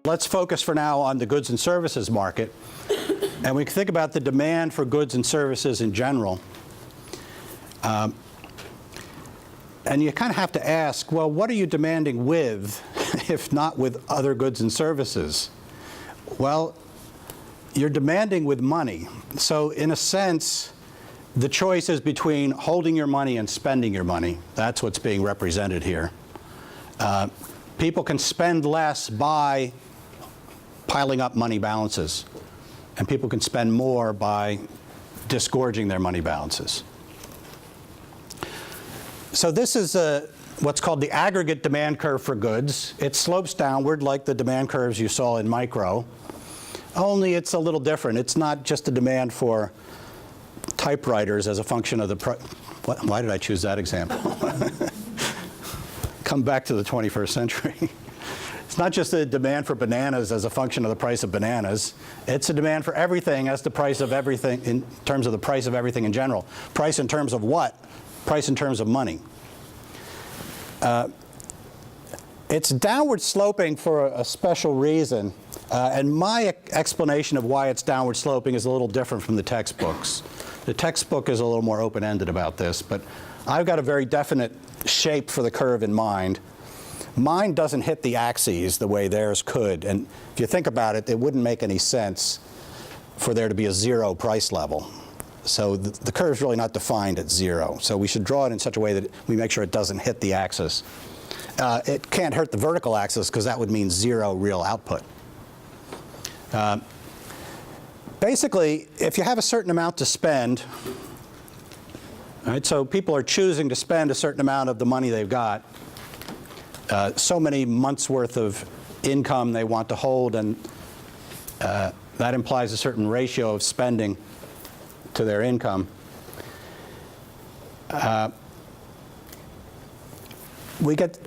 Let's focus for now on the goods and services market. And we can think about the demand for goods and services in general. And you kind of have to ask, well, what are you demanding with, if not with other goods and services? Well, you're demanding with money. So in a sense, the choice is between holding your money and spending your money. That's what's being represented here. People can spend less by piling up money balances, and people can spend more by disgorging their money balances. So this is what's called the aggregate demand curve for goods. It slopes downward like the demand curves you saw in micro, only it's a little different. It's not just a demand for typewriters as a function of the price. Why did I choose that example? Come back to the 21st century. It's not just a demand for bananas as a function of the price of bananas. It's a demand for everything as the price of everything in terms of the price of everything in general. Price in terms of what? Price in terms of money. It's downward sloping for a special reason. And my explanation of why it's downward sloping is a little different from the textbooks. The textbook is a little more open-ended about this, but I've got a very definite shape for the curve in mind. Mine doesn't hit the axes the way theirs could, and if you think about it, it wouldn't make any sense for there to be a zero price level. So the curve's really not defined at zero, so we should draw it in such a way that we make sure it doesn't hit the axis. It can't hurt the vertical axis because that would mean zero real output. Basically, if you have a certain amount to spend, right, so people are choosing to spend a certain amount of the money they've got, so many months worth of income they want to hold, and that implies a certain ratio of spending to their income. We get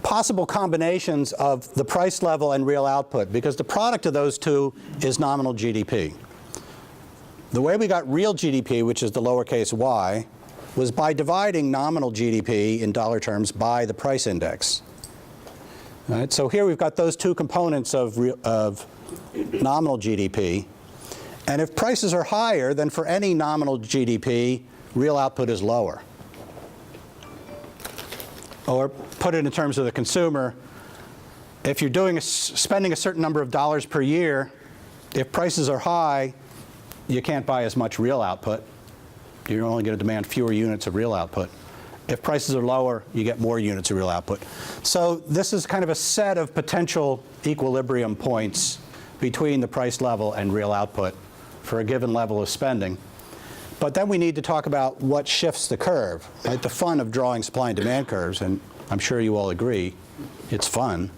possible combinations of the price level and real output, because the product of those two is nominal GDP. The way we got real GDP, which is the lowercase y, was by dividing nominal GDP in dollar terms by the price index. All right, so here we've got those two components of nominal GDP. And if prices are higher, then for any nominal GDP, real output is lower. Or put it in terms of the consumer, if you're spending a certain number of dollars per year, if prices are high, you can't buy as much real output. You're only going to demand fewer units of real output. If prices are lower, you get more units of real output. So this is kind of a set of potential equilibrium points between the price level and real output for a given level of spending. But then we need to talk about what shifts the curve, right? The fun of drawing supply and demand curves, and I'm sure you all agree, it's fun.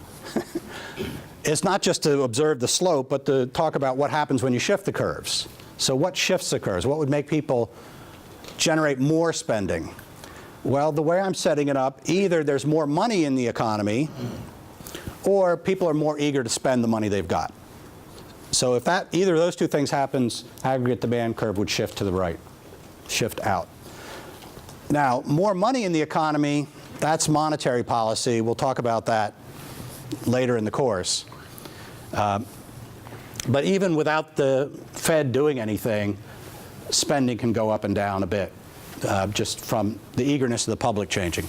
It's not just to observe the slope, but to talk about what happens when you shift the curves. So what shifts the curves? What would make people generate more spending? Well, the way I'm setting it up, either there's more money in the economy, or people are more eager to spend the money they've got. So if either of those two things happens, aggregate demand curve would shift to the right, shift out. Now, more money in the economy, that's monetary policy. We'll talk about that later in the course. But even without the Fed doing anything, spending can go up and down a bit, just from the eagerness of the public changing.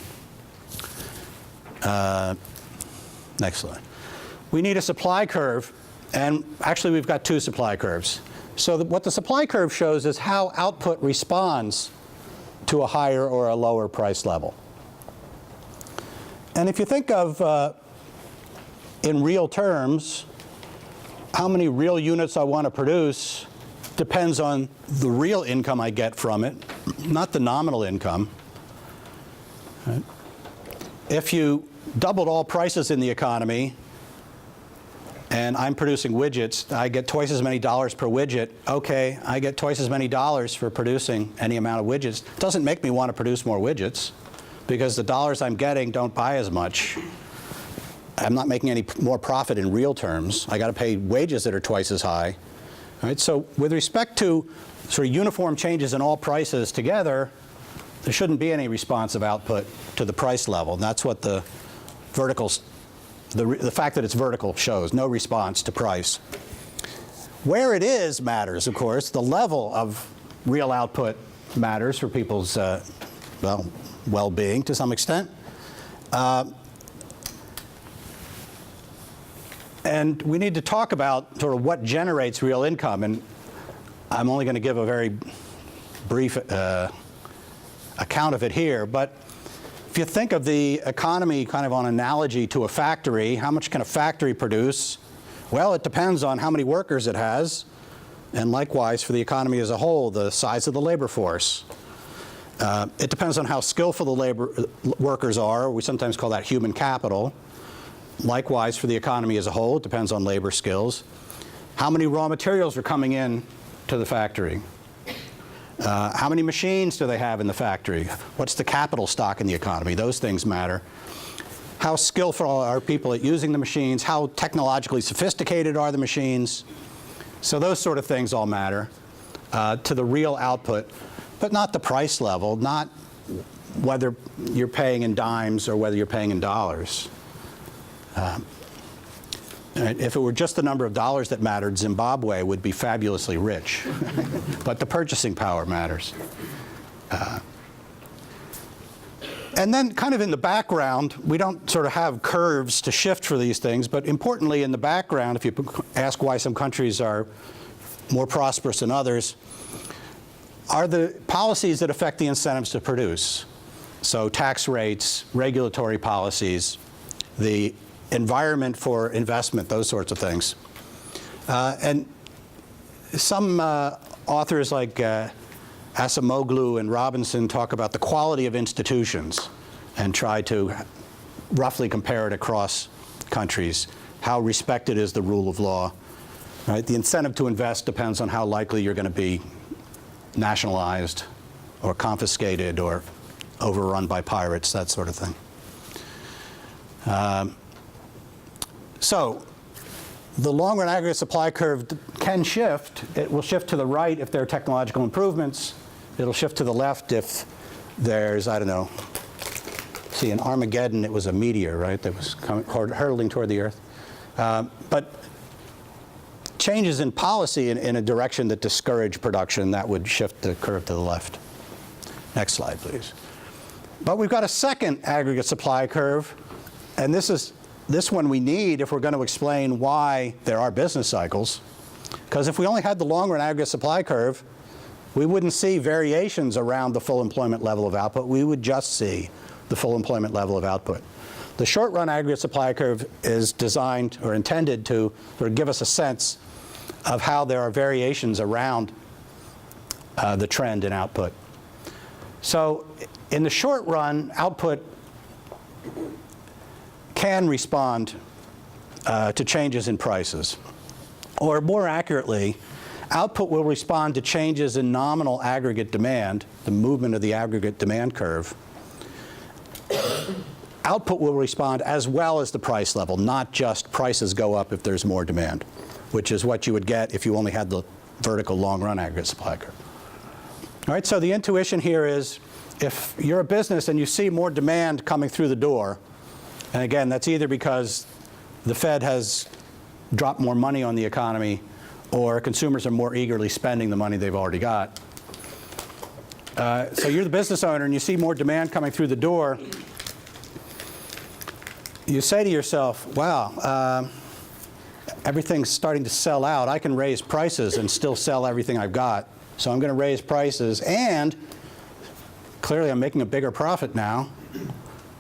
Next slide. We need a supply curve, and actually we've got two supply curves. So what the supply curve shows is how output responds to a higher or a lower price level. And if you think of, in real terms, how many real units I want to produce depends on the real income I get from it, not the nominal income. Right? If you doubled all prices in the economy, and I'm producing widgets, I get twice as many dollars per widget. Okay, I get twice as many dollars for producing any amount of widgets. Doesn't make me want to produce more widgets, because the dollars I'm getting don't buy as much. I'm not making any more profit in real terms. I got to pay wages that are twice as high. All right, so with respect to sort of uniform changes in all prices together, there shouldn't be any responsive output to the price level. And that's what the vertical The fact that it's vertical shows no response to price. Where it is matters, of course. The level of real output matters for people's well-being to some extent. And we need to talk about sort of what generates real income. And I'm only going to give a very brief account of it here. But if you think of the economy kind of on analogy to a factory, how much can a factory produce? Well, it depends on how many workers it has. And likewise, for the economy as a whole, the size of the labor force. It depends on how skillful the workers are. We sometimes call that human capital. Likewise, for the economy as a whole, it depends on labor skills. How many raw materials are coming in to the factory? How many machines do they have in the factory? What's the capital stock in the economy? Those things matter. How skillful are people at using the machines? How technologically sophisticated are the machines? So those sort of things all matter to the real output, but not the price level, not whether you're paying in dimes or whether you're paying in dollars. If it were just the number of dollars that mattered, Zimbabwe would be fabulously rich. But the purchasing power matters. And then kind of in the background, we don't sort of have curves to shift for these things, but importantly in the background, if you ask why some countries are more prosperous than others, are the policies that affect the incentives to produce. So tax rates, regulatory policies, the environment for investment, those sorts of things. And some authors like Acemoglu and Robinson talk about the quality of institutions and try to roughly compare it across countries. How respected is the rule of law? Right? The incentive to invest depends on how likely you're going to be nationalized or confiscated or overrun by pirates, that sort of thing. So the long-run aggregate supply curve can shift. It will shift to the right if there are technological improvements. It'll shift to the left if there's, I don't know, see, in Armageddon, it was a meteor, right, that was hurtling toward the Earth. But changes in policy in a direction that discourage production, that would shift the curve to the left. Next slide, please. But we've got a second aggregate supply curve, and this one we need if we're going to explain why there are business cycles. Because if we only had the long-run aggregate supply curve, we wouldn't see variations around the full employment level of output. We would just see the full employment level of output. The short-run aggregate supply curve is designed or intended to sort of give us a sense of how there are variations around the trend in output. So in the short run, output can respond to changes in prices. Or more accurately, output will respond to changes in nominal aggregate demand, the movement of the aggregate demand curve. Output will respond as well as the price level, not just prices go up if there's more demand, which is what you would get if you only had the vertical long-run aggregate supply curve. All right, so the intuition here is if you're a business and you see more demand coming through the door, and again, that's either because the Fed has dropped more money on the economy or consumers are more eagerly spending the money they've already got. So you're the business owner and you see more demand coming through the door. You say to yourself, wow, everything's starting to sell out. I can raise prices and still sell everything I've got. So I'm going to raise prices, and clearly I'm making a bigger profit now.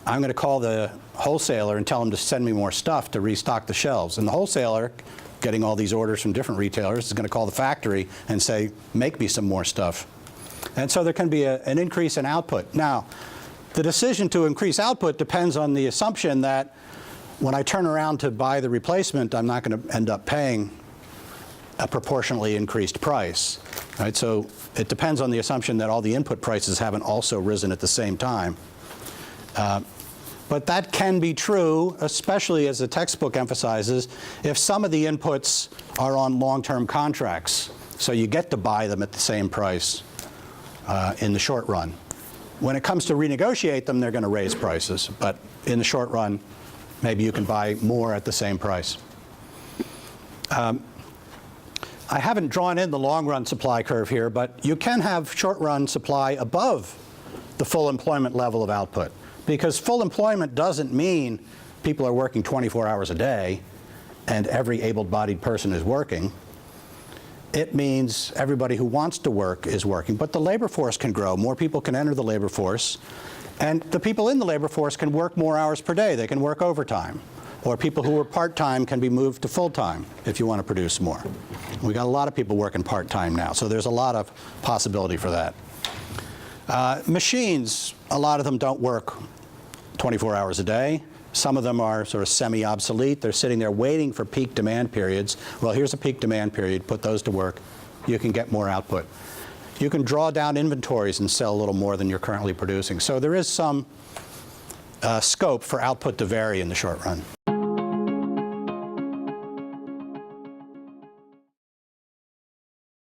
I'm going to call the wholesaler and tell him to send me more stuff to restock the shelves. And the wholesaler, getting all these orders from different retailers, is going to call the factory and say, make me some more stuff. And so there can be an increase in output. Now, the decision to increase output depends on the assumption that when I turn around to buy the replacement, I'm not going to end up paying a proportionally increased price. Right? So it depends on the assumption that all the input prices haven't also risen at the same time. But that can be true, especially as the textbook emphasizes, if some of the inputs are on long-term contracts. So you get to buy them at the same price in the short run. When it comes to renegotiate them, they're going to raise prices. But in the short run, maybe you can buy more at the same price. I haven't drawn in the long-run supply curve here, but you can have short-run supply above the full employment level of output, because full employment doesn't mean people are working 24 hours a day and every able-bodied person is working. It means everybody who wants to work is working, but the labor force can grow. More people can enter the labor force, and the people in the labor force can work more hours per day. They can work overtime. Or people who are part-time can be moved to full-time if you want to produce more. We've got a lot of people working part-time now, so there's a lot of possibility for that. Machines, a lot of them don't work 24 hours a day. Some of them are sort of semi-obsolete. They're sitting there waiting for peak demand periods. Well, here's a peak demand period. Put those to work. You can get more output. You can draw down inventories and sell a little more than you're currently producing. So there is some scope for output to vary in the short run.